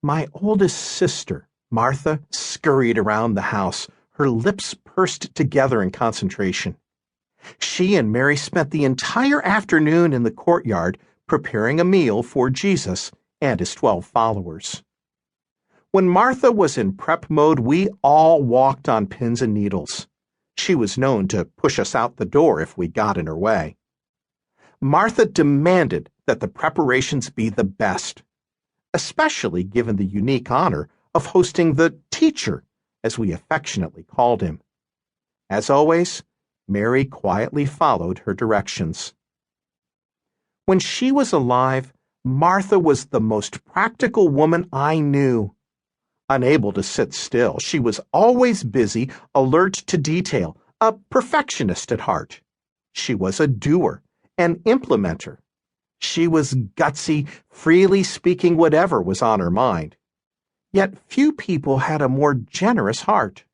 My oldest sister, Martha, scurried around the house, her lips pursed together in concentration. She and Mary spent the entire afternoon in the courtyard preparing a meal for Jesus and his 12 followers. When Martha was in prep mode, we all walked on pins and needles. She was known to push us out the door if we got in her way. Martha demanded that the preparations be the best, especially given the unique honor of hosting the teacher, as we affectionately called him. As always, Mary quietly followed her directions. When she was alive, Martha was the most practical woman I knew. Unable to sit still, she was always busy, alert to detail, a perfectionist at heart. She was a doer, an implementer. She was gutsy, freely speaking whatever was on her mind. Yet few people had a more generous heart.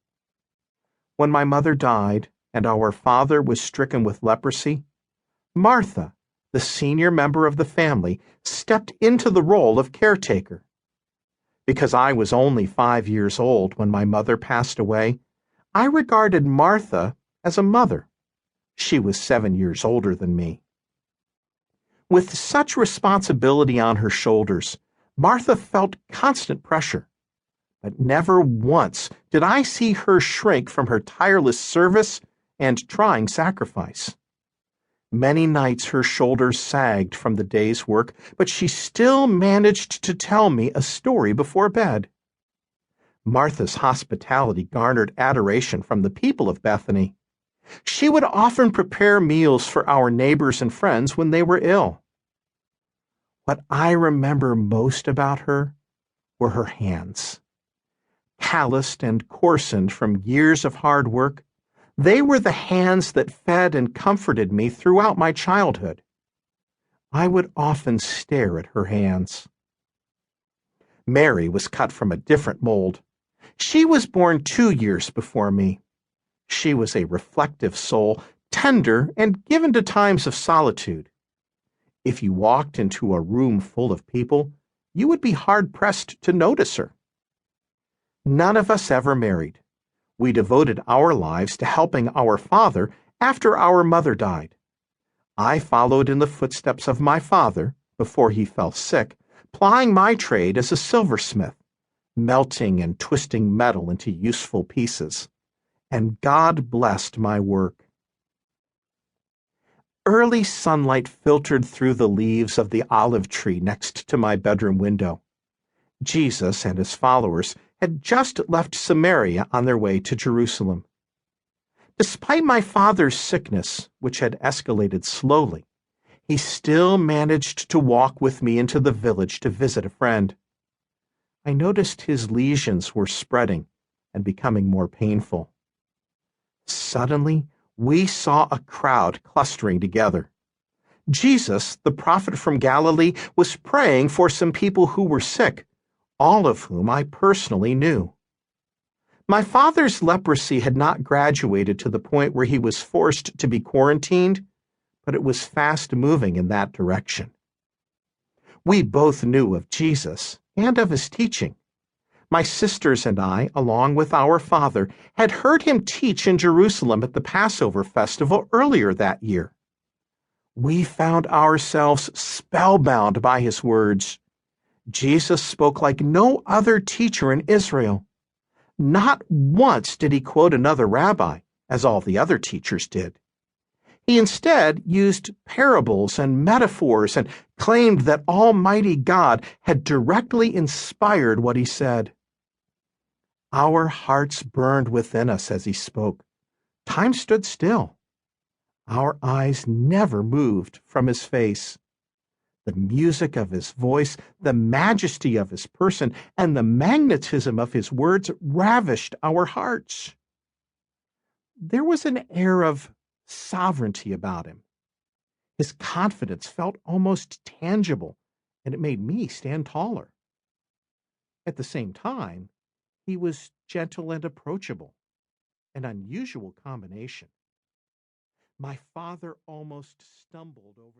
When my mother died and our father was stricken with leprosy, Martha, the senior member of the family, stepped into the role of caretaker. Because I was only 5 years old when my mother passed away, I regarded Martha as a mother. She was 7 years older than me. With such responsibility on her shoulders, Martha felt constant pressure. But never once did I see her shrink from her tireless service and trying sacrifice. Many nights her shoulders sagged from the day's work, but she still managed to tell me a story before bed. Martha's hospitality garnered adoration from the people of Bethany. She would often prepare meals for our neighbors and friends when they were ill. What I remember most about her were her hands. Calloused and coarsened from years of hard work, they were the hands that fed and comforted me throughout my childhood. I would often stare at her hands. Mary was cut from a different mold. She was born 2 years before me. She was a reflective soul, tender and given to times of solitude. If you walked into a room full of people, you would be hard-pressed to notice her. None of us ever married. We devoted our lives to helping our father after our mother died. I followed in the footsteps of my father before he fell sick, plying my trade as a silversmith, melting and twisting metal into useful pieces. And God blessed my work. Early sunlight filtered through the leaves of the olive tree next to my bedroom window. Jesus and his followers had just left Samaria on their way to Jerusalem. Despite my father's sickness, which had escalated slowly, he still managed to walk with me into the village to visit a friend. I noticed his lesions were spreading and becoming more painful. Suddenly, we saw a crowd clustering together. Jesus, the prophet from Galilee, was praying for some people who were sick, all of whom I personally knew. My father's leprosy had not graduated to the point where he was forced to be quarantined, but it was fast moving in that direction. We both knew of Jesus and of his teaching. My sisters and I, along with our father, had heard him teach in Jerusalem at the Passover festival earlier that year. We found ourselves spellbound by his words. Jesus spoke like no other teacher in Israel. Not once did he quote another rabbi, as all the other teachers did. He instead used parables and metaphors and claimed that Almighty God had directly inspired what he said. Our hearts burned within us as he spoke. Time stood still. Our eyes never moved from his face. The music of his voice, the majesty of his person, and the magnetism of his words ravished our hearts. There was an air of sovereignty about him. His confidence felt almost tangible, and it made me stand taller. At the same time, he was gentle and approachable, an unusual combination. My father almost stumbled over